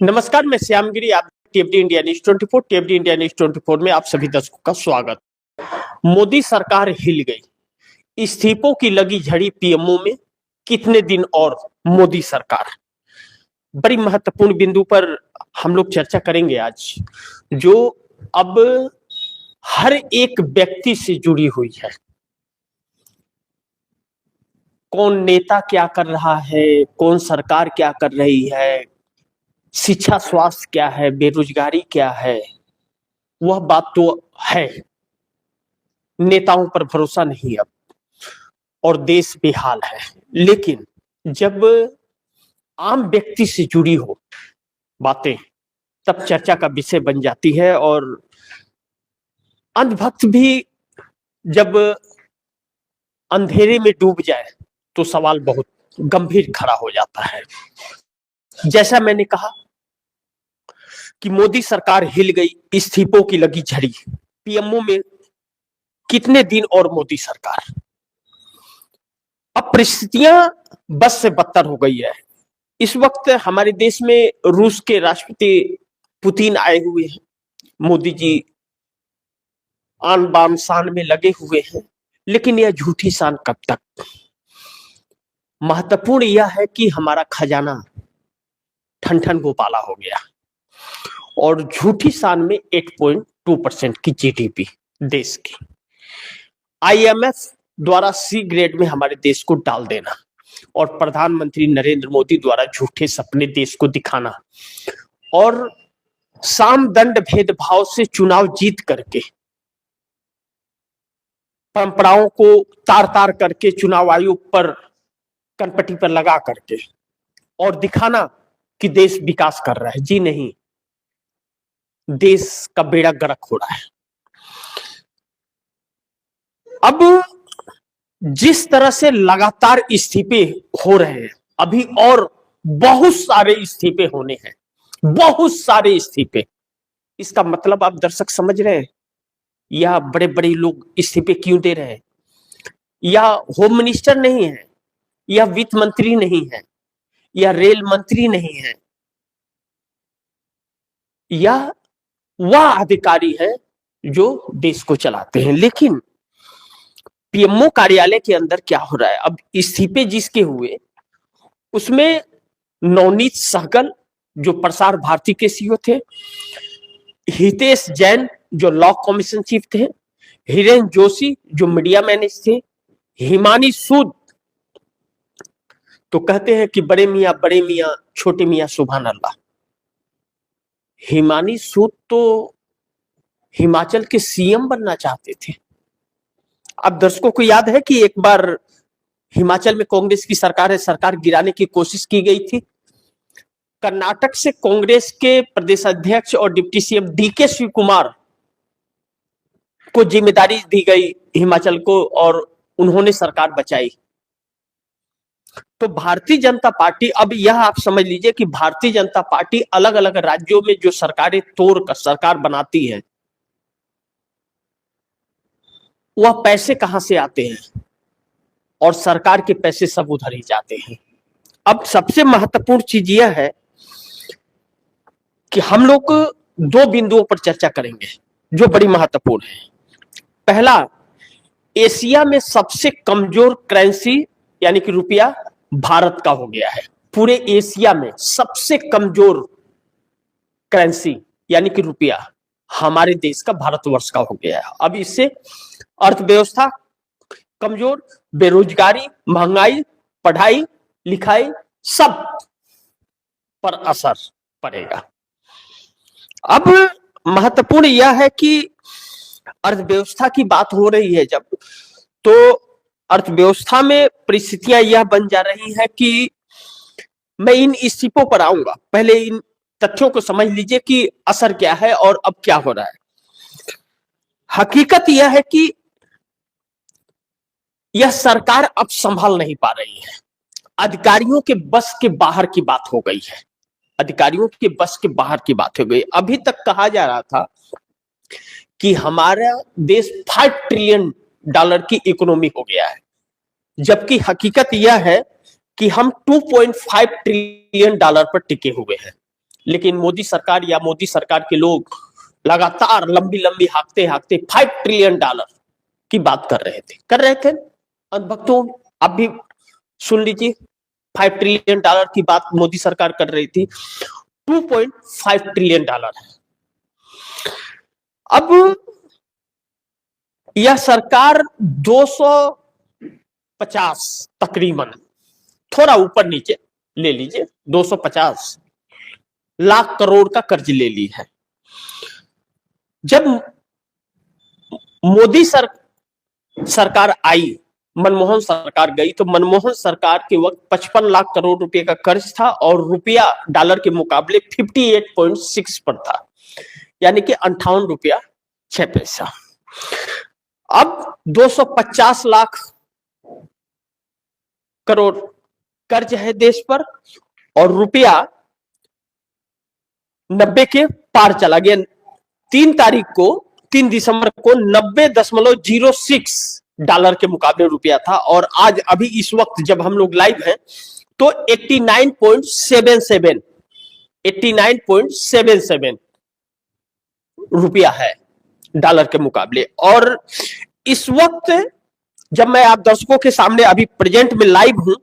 नमस्कार, मैं श्यामगिरी। आप टीएफडी इंडिया न्यूज 24 टीएफडी इंडिया न्यूज 24 में आप सभी दर्शकों का स्वागत। मोदी सरकार हिल गई, इस्तीफों की लगी झड़ी पीएमओ में, कितने दिन और मोदी सरकार। बड़ी महत्वपूर्ण बिंदु पर हम लोग चर्चा करेंगे आज, जो अब हर एक व्यक्ति से जुड़ी हुई है। कौन नेता क्या कर रहा है, कौन सरकार क्या कर रही है, शिक्षा स्वास्थ्य क्या है, बेरोजगारी क्या है, वह बात तो है। नेताओं पर भरोसा नहीं अब, और देश बेहाल है। लेकिन जब आम व्यक्ति से जुड़ी हो बातें, तब चर्चा का विषय बन जाती है। और अंधभक्त भी जब अंधेरे में डूब जाए तो सवाल बहुत गंभीर खड़ा हो जाता है। जैसा मैंने कहा कि मोदी सरकार हिल गई, इस्तीफों की लगी झड़ी पीएमओ में, कितने दिन और मोदी सरकार। अब परिस्थितियां बस से बदतर हो गई है। इस वक्त हमारे देश में रूस के राष्ट्रपति पुतिन आए हुए हैं। मोदी जी आन बान शान में लगे हुए हैं, लेकिन यह झूठी शान कब तक। महत्वपूर्ण यह है कि हमारा खजाना ठन गोपाला हो गया, और झूठी शान में 8.2% की जीडीपी देश की, आईएमएफ द्वारा सी ग्रेड में हमारे देश को डाल देना, और प्रधानमंत्री नरेंद्र मोदी द्वारा झूठे सपने देश को दिखाना, और साम दंड भेदभाव से चुनाव जीत करके, परंपराओं को तार तार करके चुनाव आयोग पर कनपट्टी पर लगा करके, और दिखाना कि देश विकास कर रहा है। जी नहीं, देश का बेड़ा गर्क हो रहा है। अब जिस तरह से लगातार इस्तीफे हो रहे हैं, अभी और बहुत सारे इस्तीफे होने हैं, बहुत सारे इस्तीफे। इसका मतलब आप दर्शक समझ रहे हैं, या बड़े बड़े लोग इस्तीफे क्यों दे रहे हैं। या होम मिनिस्टर नहीं है, या वित्त मंत्री नहीं है, या रेल मंत्री नहीं है, या वह अधिकारी है जो देश को चलाते हैं। लेकिन पीएमओ कार्यालय के अंदर क्या हो रहा है। अब इस्तीफे जिसके हुए उसमें नवनीत सहगल जो प्रसार भारती के सीईओ थे, हितेश जैन जो लॉ कमीशन चीफ थे, हिरेन जोशी जो मीडिया मैनेज थे, हिमानी सूद तो कहते हैं कि बड़े मियां छोटे मियां सुभान अल्लाह। हिमानी सूद तो हिमाचल के सीएम बनना चाहते थे। अब दर्शकों को याद है कि एक बार हिमाचल में कांग्रेस की सरकार है, सरकार गिराने की कोशिश की गई थी। कर्नाटक से कांग्रेस के प्रदेश अध्यक्ष और deputy CM DK Shiv Kumar को जिम्मेदारी दी गई हिमाचल को, और उन्होंने सरकार बचाई। तो भारतीय जनता पार्टी, अब यह आप समझ लीजिए कि भारतीय जनता पार्टी अलग अलग राज्यों में जो सरकारें तोड़कर सरकार बनाती है, वह पैसे कहां से आते हैं, और सरकार के पैसे सब उधर ही जाते हैं। अब सबसे महत्वपूर्ण चीज यह है कि हम लोग दो बिंदुओं पर चर्चा करेंगे जो बड़ी महत्वपूर्ण है। पहला, एशिया में सबसे कमजोर करेंसी यानी कि रुपया भारत का हो गया है। पूरे एशिया में सबसे कमजोर करेंसी यानी कि रुपया हमारे देश का, भारतवर्ष का हो गया है। अब इससे अर्थव्यवस्था कमजोर, बेरोजगारी, महंगाई, पढ़ाई लिखाई सब पर असर पड़ेगा। अब महत्वपूर्ण यह है कि अर्थव्यवस्था की बात हो रही है जब, तो अर्थव्यवस्था में परिस्थितियां यह बन जा रही है कि मैं इन इस्तीफों पर आऊंगा, पहले इन तथ्यों को समझ लीजिए कि असर क्या है और अब क्या हो रहा है। हकीकत यह है कि यह सरकार अब संभाल नहीं पा रही है। अधिकारियों के बस के बाहर की बात हो गई है, अधिकारियों के बस के बाहर की बात हो गई। अभी तक कहा जा रहा था कि हमारा देश $5 ट्रिलियन की इकोनॉमी हो गया है, जबकि हकीकत यह है कि हम $2.5 ट्रिलियन पर टिके हुए हैं। लेकिन मोदी सरकार या मोदी सरकार के लोग लगातार लंबी लंबी हाँकते हाँकते $5 ट्रिलियन की बात कर रहे थे अंधभक्तों। आप भी सुन लीजिए, $5 ट्रिलियन की बात मोदी सरकार कर रही थी। $2.5 ट्रिलियन है। अब यह सरकार 250 तकरीबन, थोड़ा ऊपर नीचे ले लीजिए, 250 लाख करोड़ का कर्ज ले ली है। जब मोदी सरकार आई, मनमोहन सरकार गई, तो मनमोहन सरकार के वक्त 55 लाख करोड़ रुपए का कर्ज था और रुपया डॉलर के मुकाबले 58.6 पर था, यानी कि 58 रुपया 6 पैसा। अब 250 लाख करोड़ कर्ज है देश पर और रुपया 90 के पार चला गया। 3 दिसंबर को 90.06 डॉलर के मुकाबले रुपया था और आज अभी इस वक्त जब हम लोग लाइव हैं तो 89.77 रुपया है डॉलर के मुकाबले। और इस वक्त जब मैं आप दर्शकों के सामने अभी प्रेजेंट में लाइव हूं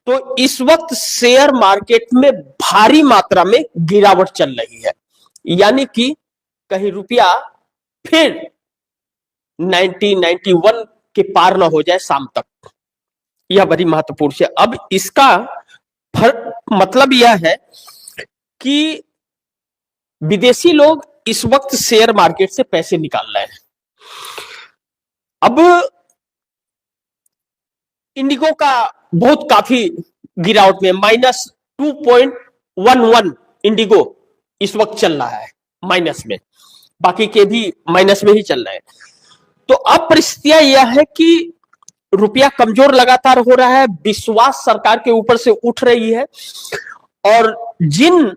तो इस वक्त शेयर मार्केट में भारी मात्रा में गिरावट चल रही है, यानी कि कहीं रुपया फिर 91 के पार ना हो जाए शाम तक। यह बड़ी महत्वपूर्ण है। अब इसका मतलब यह है कि विदेशी लोग इस वक्त शेयर मार्केट से पैसे निकाल रहे हैं। अब इंडिगो का बहुत काफी गिरावट में, -2.11 इंडिगो इस वक्त चल रहा है माइनस में, बाकी के भी माइनस में ही चल रहे हैं। तो अब परिस्थितियां यह है कि रुपया कमजोर लगातार हो रहा है, विश्वास सरकार के ऊपर से उठ रही है और जिन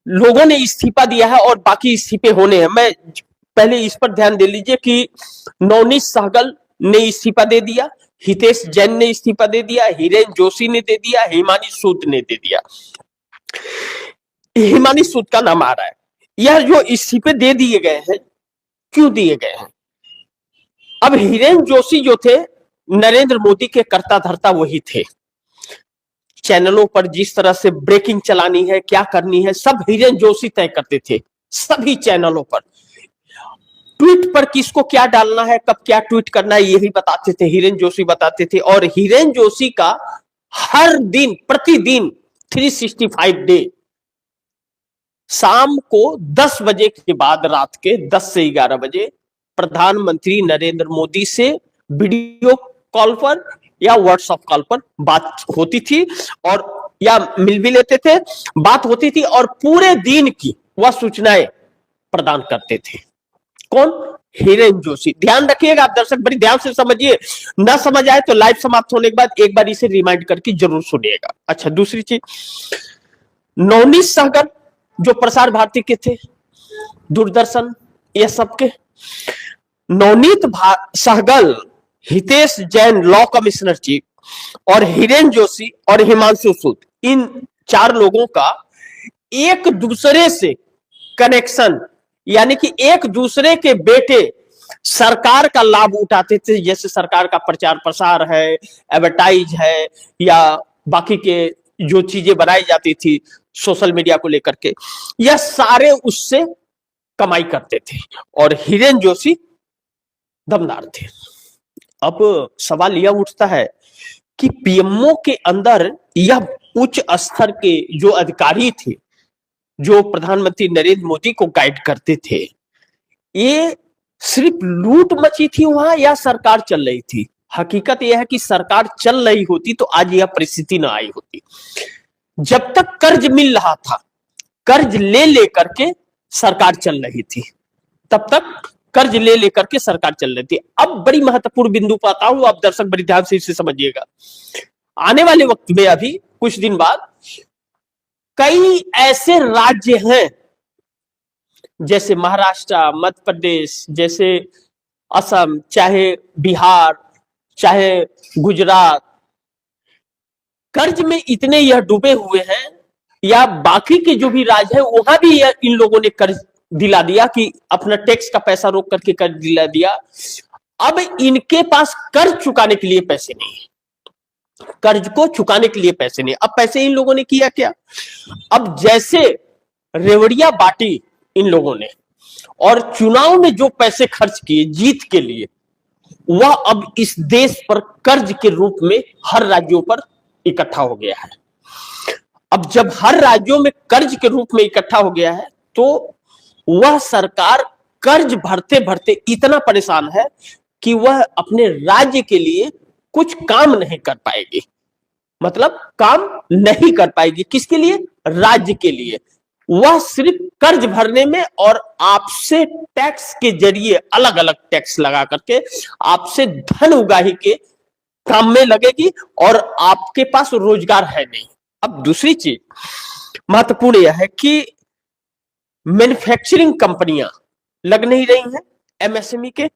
लोगों ने इस्तीफा दिया है और बाकी इस्तीफे होने हैं, मैं पहले इस पर ध्यान दे लीजिए कि नवनीत सहगल ने इस्तीफा दे दिया, हितेश जैन ने इस्तीफा दे दिया, हिरेन जोशी ने दे दिया, हिमानी सूद ने दे दिया। हिमानी सूद का नाम आ रहा है। यह जो इस्तीफे दे दिए गए हैं, क्यों दिए गए हैं? अब हिरेन जोशी जो थे नरेंद्र मोदी के कर्ता धर्ता वही थे। चैनलों पर जिस तरह से ब्रेकिंग चलानी है, क्या करनी है, सब हिरेन जोशी तय करते थे। सभी चैनलों पर ट्वीट पर किसको क्या डालना है, कब क्या ट्वीट करना है, यही बताते थे, हिरेन जोशी बताते थे। और हिरेन जोशी का हर दिन प्रतिदिन 365 डे शाम को 10 बजे के बाद, रात के 10 से 11 बजे प्रधानमंत्री नरेंद्र मोदी से वीडियो कॉल पर या व्हाट्सएप कॉल पर बात होती थी और या मिल भी लेते थे, बात होती थी और पूरे दिन की वह सूचनाएं प्रदान करते थे। कौन? हिरेन जोशी। ध्यान रखिएगा आप दर्शक, बड़ी ध्यान से समझिए, ना समझ आए तो लाइव समाप्त होने के बाद एक बार इसे रिमाइंड करके जरूर सुनिएगा। अच्छा, दूसरी चीज, नवनीत सहगल जो प्रसार भारती के थे, दूरदर्शन, ये सबके, Navneet Sehgal, Hitesh Jain law commissioner chief और हिरेन जोशी और हिमांशु सूद, इन 4 लोगों का एक दूसरे से कनेक्शन, यानी कि एक दूसरे के बेटे सरकार का लाभ उठाते थे। जैसे सरकार का प्रचार प्रसार है, एडवर्टाइज है या बाकी के जो चीजें बनाई जाती थी सोशल मीडिया को लेकर के, यह सारे उससे कमाई करते थे और हिरेन जोशी दमदार थे। अब सवाल यह उठता है कि पीएमओ के अंदर यह उच्च स्तर के जो अधिकारी थे, जो प्रधानमंत्री नरेंद्र मोदी को गाइड करते थे, ये सिर्फ लूट मची थी वहां या सरकार चल रही थी? हकीकत यह है कि सरकार चल रही होती तो आज यह परिस्थिति ना आई होती। जब तक कर्ज मिल रहा था, कर्ज ले लेकर के सरकार चल रही थी, तब तक कर्ज ले लेकर के सरकार चल रही थी। अब बड़ी महत्वपूर्ण बिंदु पर आता हूं, आप दर्शक बड़ी ध्यान से इसे समझिएगा। आने वाले वक्त में, अभी कुछ दिन बाद, कई ऐसे राज्य हैं जैसे महाराष्ट्र, मध्य प्रदेश, जैसे असम, चाहे बिहार, चाहे गुजरात, कर्ज में इतने यह डूबे हुए हैं या बाकी के जो भी राज्य है वहां भी इन लोगों ने कर्ज दिला दिया कि अपना टैक्स का पैसा रोक करके कर्ज दिला दिया। अब इनके पास कर्ज चुकाने के लिए पैसे नहीं है, कर्ज को चुकाने के लिए पैसे नहीं। अब पैसे इन लोगों ने किया क्या, अब जैसे रेवड़िया बांटी इन लोगों ने और चुनाव में जो पैसे खर्च किए जीत के लिए, वह अब इस देश पर कर्ज के रूप में हर राज्यों पर इकट्ठा हो गया है। अब जब हर राज्यों में कर्ज के रूप में इकट्ठा हो गया है तो वह सरकार कर्ज भरते भरते इतना परेशान है कि वह अपने राज्य के लिए कुछ काम नहीं कर पाएगी, मतलब काम नहीं कर पाएगी। किसके लिए, राज्य के लिए। वह सिर्फ कर्ज भरने में और आपसे टैक्स के जरिए अलग अलग टैक्स लगा करके आपसे धन उगाही के काम में लगेगी और आपके पास रोजगार है नहीं। अब दूसरी चीज महत्वपूर्ण यह है कि मैन्युफैक्चरिंग कंपनियां लग नहीं रही हैं, एमएसएमई के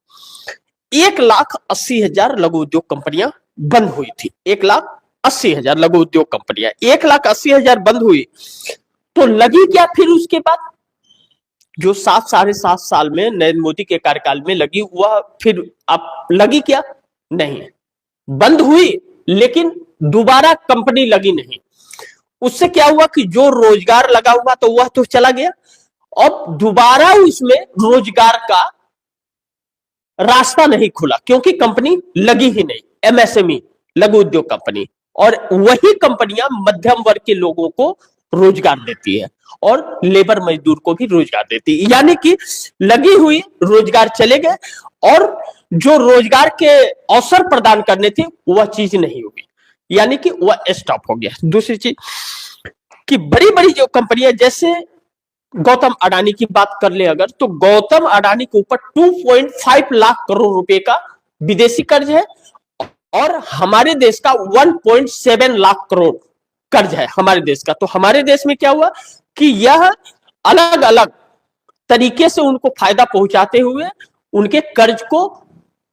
1,80,000 लघु उद्योग कंपनियां बंद हुई थी। 1,80,000 लघु उद्योग कंपनियां 1,80,000 बंद हुई तो लगी क्या फिर उसके बाद, जो 7 साढ़े 7 साल में नरेंद्र मोदी के कार्यकाल में लगी वह फिर अब लगी क्या, नहीं, बंद हुई लेकिन दोबारा कंपनी लगी नहीं। उससे क्या हुआ कि जो रोजगार लगा हुआ तो वह तो चला गया, अब दोबारा उसमें रोजगार का रास्ता नहीं खुला क्योंकि कंपनी लगी ही नहीं, एमएसएमई लघु उद्योग कंपनी। और वही कंपनियां मध्यम वर्ग के लोगों को रोजगार देती है और लेबर मजदूर को भी रोजगार देती है, यानी कि लगी हुई रोजगार चले गए और जो रोजगार के अवसर प्रदान करने थे वह चीज नहीं हुई, यानी कि वह स्टॉप हो गया। दूसरी चीज कि बड़ी बड़ी जो कंपनियां जैसे गौतम अडानी की बात कर ले अगर, तो गौतम अडानी के ऊपर 2.5 लाख करोड़ रुपए का विदेशी कर्ज है और हमारे देश का 1.7 लाख करोड़ कर्ज है हमारे देश का। तो हमारे देश में क्या हुआ कि यह अलग अलग तरीके से उनको फायदा पहुंचाते हुए उनके कर्ज को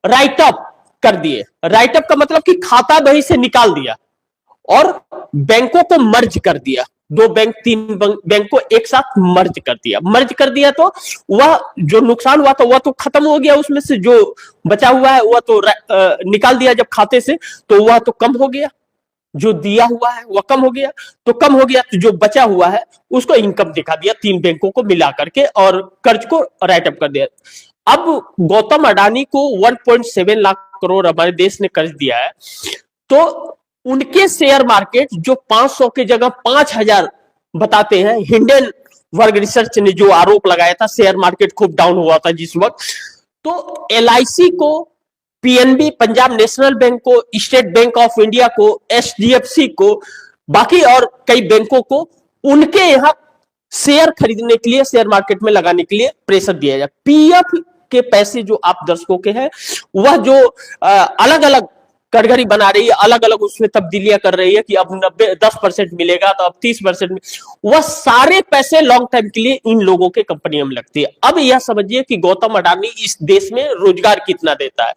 राइट अप कर दिए। राइट अप का मतलब कि खाता बही से निकाल दिया और बैंकों को मर्ज कर दिया, 2 बैंक 3 बैंक को एक साथ मर्ज कर दिया तो वह जो नुकसान हुआ था वह तो खत्म हो गया, उसमें से जो बचा हुआ है वह तो निकाल दिया जब खाते से तो वह तो कम हो गया, जो दिया हुआ है वह कम हो गया, तो कम हो गया तो जो बचा हुआ है उसको इनकम दिखा दिया 3 बैंकों को मिला करके और कर्ज को राइट अप कर दिया। अब गौतम अडानी को 1.7 लाख करोड़ हमारे देश ने कर्ज दिया है तो उनके शेयर मार्केट जो 500 की जगह 5,000 बताते हैं, हिंडनबर्ग रिसर्च ने जो आरोप लगाया था शेयर मार्केट खूब डाउन हुआ था जिस वक्त, तो एलआईसी को, पीएनबी पंजाब नेशनल बैंक को, स्टेट बैंक ऑफ इंडिया को, एचडीएफसी को, बाकी और कई बैंकों को उनके यहां शेयर खरीदने के लिए, शेयर मार्केट में लगाने के लिए प्रेशर दिया जाए। पीएफ के पैसे जो आप दर्शकों के हैं वह जो अलग अलग कटघरी बना रही है, अलग अलग उसमें तब्दीलियां कर रही है कि अब 10% मिलेगा तो अब 30%, वह सारे पैसे लॉन्ग टाइम के लिए इन लोगों के कंपनियों में लगती है। अब यह समझिए कि गौतम अडानी इस देश में रोजगार कितना देता है।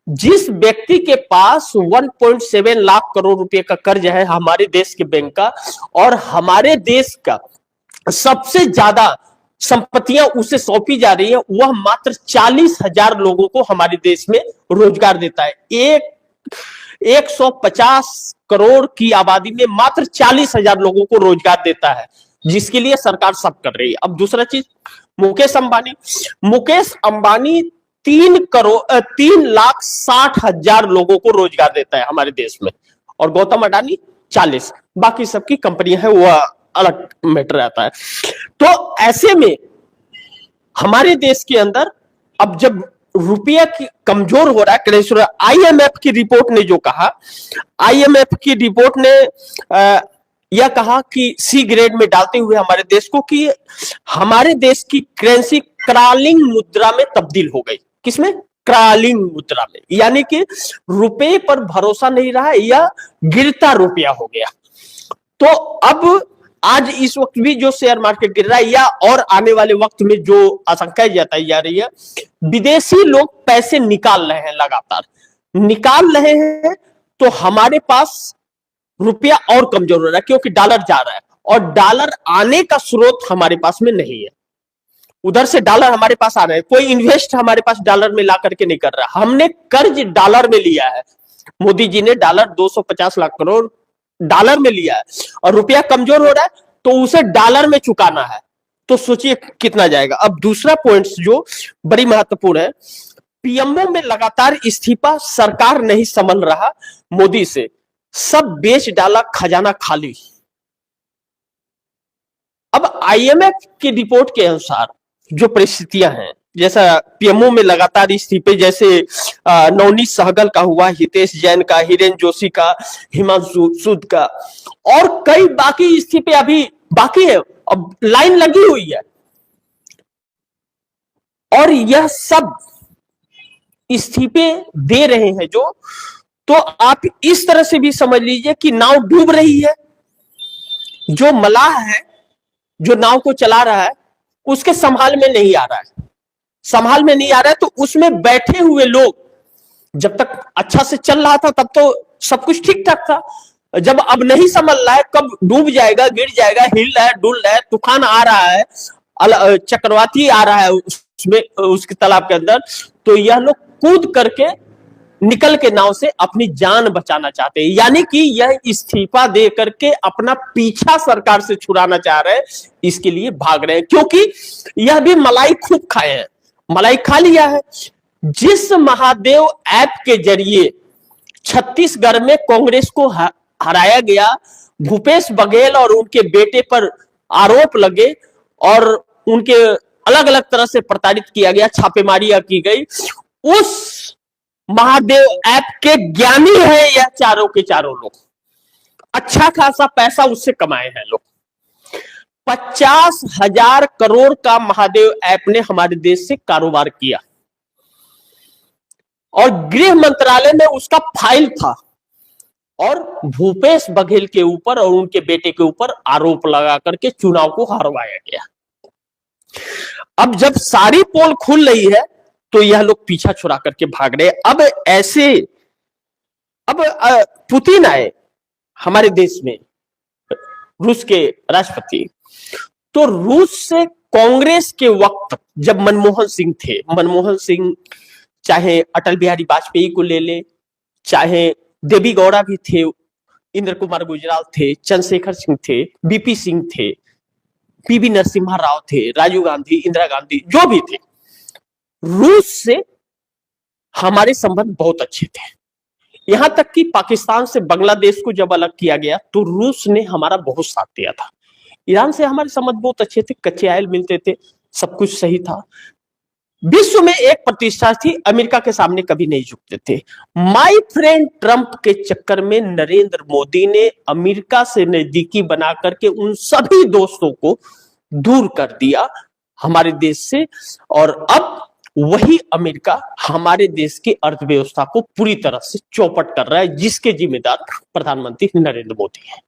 जिस व्यक्ति के पास 1.7 लाख करोड़ रुपए का कर्ज है हमारे देश के बैंक का और हमारे देश का सबसे ज्यादा संपत्तियां उसे सौंपी जा रही है, वह मात्र 40,000 लोगों को हमारे देश में रोजगार देता है। 150 करोड़ की आबादी में मात्र 40,000 लोगों को रोजगार देता है, जिसके लिए सरकार सब कर रही है। अब दूसरा चीज, मुकेश अंबानी 3,60,000 लोगों को रोजगार देता है हमारे देश में और गौतम अडानी 40, बाकी सबकी कंपनियां है वह अलग मैटर आता है। तो ऐसे में हमारे देश के अंदर अब जब रुपया की कमजोर हो रहा है, आईएमएफ की रिपोर्ट ने जो कहा, आईएमएफ की रिपोर्ट ने यह कहा कि सी ग्रेड में डालते हुए हमारे देश को कि हमारे देश की करेंसी क्रालिंग मुद्रा में तब्दील हो गई। किसमें? क्रालिंग मुद्रा में, यानी कि रुपए पर भरोसा नहीं रहा या गिरता रुपया हो गया। तो अब आज इस वक्त भी जो शेयर मार्केट गिर रहा है या और आने वाले वक्त में जो आशंकाएं जताई जा रही है, विदेशी लोग पैसे निकाल रहे हैं, लगातार निकाल रहे हैं, तो हमारे पास रुपया और कमजोर हो रहा है क्योंकि डॉलर जा रहा है और डॉलर आने का स्रोत हमारे पास में नहीं है। उधर से डॉलर हमारे पास आ रहे हैं, कोई इन्वेस्ट हमारे पास डॉलर में ला करके नहीं कर रहा, हमने कर्ज डॉलर में लिया है। मोदी जी ने डॉलर 250 लाख करोड़ डॉलर में लिया है और रुपया कमजोर हो रहा है तो उसे डॉलर में चुकाना है, तो सोचिए कितना जाएगा। अब दूसरा पॉइंट जो बड़ी महत्वपूर्ण है, पीएमओ में लगातार इस्तीफा, सरकार नहीं संभल रहा मोदी से, सब बेच डाला खजाना खाली। अब आईएमएफ की रिपोर्ट के अनुसार जो परिस्थितियां हैं, जैसा पीएमओ में लगातार इस्तीफे, जैसे नवनीत सहगल का हुआ, हितेश जैन का, हिरेन जोशी का, हिमांशु सूद का, और कई बाकी इस्तीफे अभी बाकी है, अब लाइन लगी हुई है। और यह सब इस्तीफे दे रहे हैं जो, तो आप इस तरह से भी समझ लीजिए कि नाव डूब रही है। जो मलाह है, जो नाव को चला रहा है, उसके संभाल में नहीं आ रहा है, संभाल में नहीं आ रहा है, तो उसमें बैठे हुए लोग, जब तक अच्छा से चल रहा था तब तो सब कुछ ठीक ठाक था, जब अब नहीं संभल रहा है, कब डूब जाएगा, गिर जाएगा, हिल रहा है, डुल रहा है, तूफान आ रहा है, चक्रवाती आ रहा है उसमें, उसके तालाब के अंदर, तो यह लोग कूद करके निकल के नाव से अपनी जान बचाना चाहते हैं। यानी कि यह इस्तीफा दे करके अपना पीछा सरकार से छुड़ाना चाह रहे हैं, इसके लिए भाग रहे हैं, क्योंकि यह भी मलाई खूब खाए हैं, मलाई खा लिया है। जिस महादेव ऐप के जरिए छत्तीसगढ़ में कांग्रेस को हराया गया, भूपेश बघेल और उनके बेटे पर आरोप लगे और उनके अलग अलग तरह से प्रताड़ित किया गया, छापेमारियां की गई, उस महादेव ऐप के ज्ञानी है यह चारों के चारों लोग, अच्छा खासा पैसा उससे कमाए हैं लोग। 50,000 करोड़ का महादेव ऐप ने हमारे देश से कारोबार किया और गृह मंत्रालय में उसका फाइल था, और भूपेश बघेल के ऊपर और उनके बेटे के ऊपर आरोप लगा करके चुनाव को हरवाया गया। अब जब सारी पोल खुल रही है तो यह लोग पीछा छुड़ा करके भाग रहे। अब ऐसे, अब पुतिन आए हमारे देश में, रूस के राष्ट्रपति, तो रूस से कांग्रेस के वक्त जब मनमोहन सिंह थे, मनमोहन सिंह चाहे अटल बिहारी वाजपेयी को ले ले, चाहे देवी गौड़ा भी थे, इंद्र कुमार गुजराल थे, चंद्रशेखर सिंह थे, बीपी सिंह थे, पीवी नरसिम्हा राव थे, राजीव गांधी, इंदिरा गांधी, जो भी थे, रूस से हमारे संबंध बहुत अच्छे थे। यहां तक कि पाकिस्तान से बांग्लादेश को जब अलग किया गया तो रूस ने हमारा बहुत साथ दिया था। ईरान से हमारे संबंध बहुत अच्छे थे, कच्चे आयल मिलते थे, सब कुछ सही था। विश्व में एक प्रतिष्ठा थी, अमेरिका के सामने कभी नहीं झुकते थे। माय फ्रेंड ट्रंप के चक्कर में नरेंद्र मोदी ने अमेरिका से नजदीकी बना करके उन सभी दोस्तों को दूर कर दिया हमारे देश से, और अब वही अमेरिका हमारे देश की अर्थव्यवस्था को पूरी तरह से चौपट कर रहा है, जिसके जिम्मेदार प्रधानमंत्री नरेंद्र मोदी है।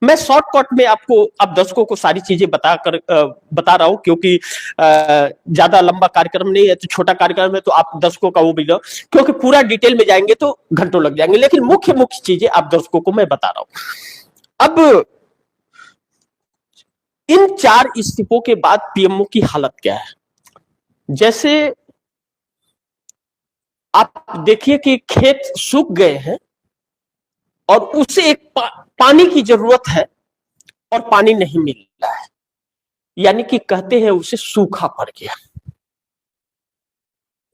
मैं शॉर्टकट में आपको, आप दर्शकों को सारी चीजें बता रहा हूं, क्योंकि ज्यादा लंबा कार्यक्रम नहीं है, तो छोटा कार्यक्रम है, तो आप दर्शकों का वो भी लो, क्योंकि पूरा डिटेल में जाएंगे तो घंटों लग जाएंगे, लेकिन मुख्य मुख्य चीजें आप दर्शकों को मैं बता रहा हूं। अब इन 4 इस्तीफों के बाद पीएमओ की हालत क्या है? जैसे आप देखिए कि खेत सूख गए हैं और उसे एक पानी की जरूरत है और पानी नहीं मिल रहा है, यानी कि कहते हैं उसे सूखा पड़ गया।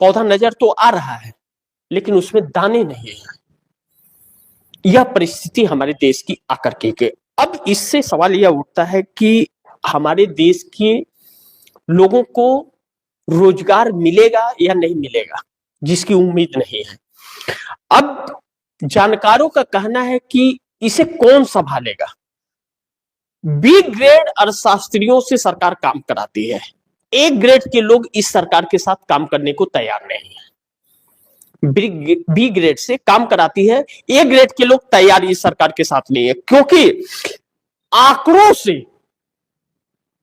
पौधा नजर तो आ रहा है लेकिन उसमें दाने नहीं है। यह परिस्थिति हमारे देश की आकर के अब इससे सवाल यह उठता है कि हमारे देश के लोगों को रोजगार मिलेगा या नहीं मिलेगा, जिसकी उम्मीद नहीं है। अब जानकारों का कहना है कि इसे कौन संभालेगा। बी ग्रेड अर्थशास्त्रियों से सरकार काम कराती है, ए ग्रेड के लोग इस सरकार के साथ काम करने को तैयार नहीं है। बी ग्रेड से काम कराती है, ए ग्रेड के लोग तैयार इस सरकार के साथ नहीं है, क्योंकि आंकड़ों से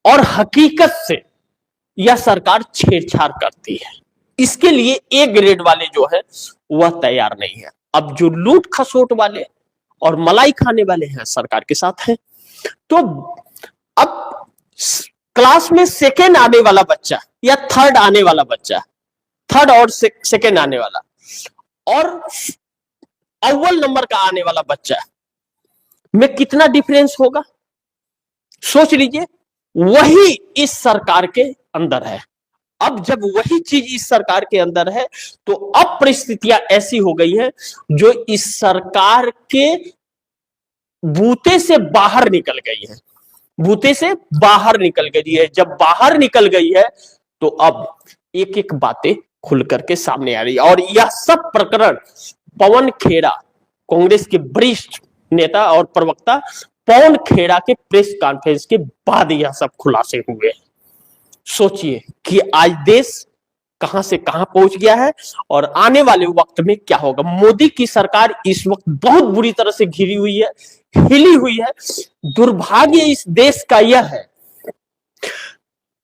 और हकीकत से यह सरकार छेड़छाड़ करती है। इसके लिए ए ग्रेड वाले जो है वह तैयार नहीं है। अब जो लूट खसोट वाले और मलाई खाने वाले हैं सरकार के साथ हैं, तो अब क्लास में सेकेंड आने वाला बच्चा या थर्ड आने वाला बच्चा, थर्ड और सेकेंड आने वाला, और अव्वल नंबर का आने वाला बच्चा में कितना डिफरेंस होगा, सोच लीजिए। वही इस सरकार के अंदर है। अब जब वही चीज इस सरकार के अंदर है तो अब परिस्थितियां ऐसी हो गई है जो इस सरकार के बूते से बाहर निकल गई है, बूते से बाहर निकल गई है। जब बाहर निकल गई है तो अब एक एक बातें खुल करके सामने आ रही है। और यह सब प्रकरण पवन खेड़ा, कांग्रेस के वरिष्ठ नेता और प्रवक्ता पवन खेड़ा के प्रेस कॉन्फ्रेंस के बाद यह सब खुलासे हुए। सोचिए कि आज देश कहां से कहां पहुंच गया है और आने वाले वक्त में क्या होगा। मोदी की सरकार इस वक्त बहुत बुरी तरह से घिरी हुई है, हिली हुई है। दुर्भाग्य इस देश का यह है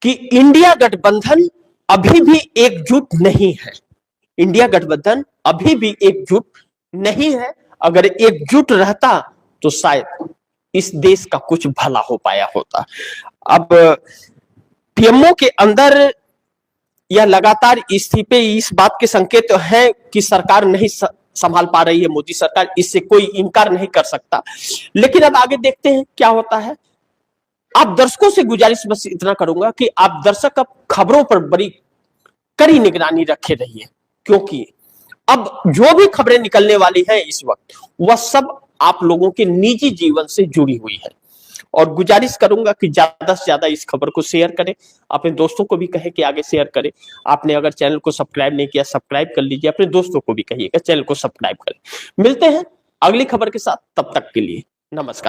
कि इंडिया गठबंधन अभी भी एकजुट नहीं है। इंडिया गठबंधन अभी भी एकजुट नहीं है। अगर एकजुट रहता तो शायद इस देश का कुछ भला हो पाया होता। अब पीएमओ के अंदर यह लगातार इस्तीफे इस बात के संकेत है कि सरकार नहीं संभाल पा रही है मोदी सरकार, इससे कोई इनकार नहीं कर सकता। लेकिन अब आगे देखते हैं क्या होता है। आप दर्शकों से गुजारिश बस इतना करूंगा कि आप दर्शक अब खबरों पर बड़ी कड़ी निगरानी रखे रहिए, क्योंकि अब जो भी खबरें निकलने वाली हैं इस वक्त वह सब आप लोगों के निजी जीवन से जुड़ी हुई है। और गुजारिश करूंगा कि ज्यादा से ज्यादा इस खबर को शेयर करें, अपने दोस्तों को भी कहें कि आगे शेयर करें। आपने अगर चैनल को सब्सक्राइब नहीं किया सब्सक्राइब कर लीजिए, अपने दोस्तों को भी कहिएगा चैनल को सब्सक्राइब करें। मिलते हैं अगली खबर के साथ, तब तक के लिए नमस्कार।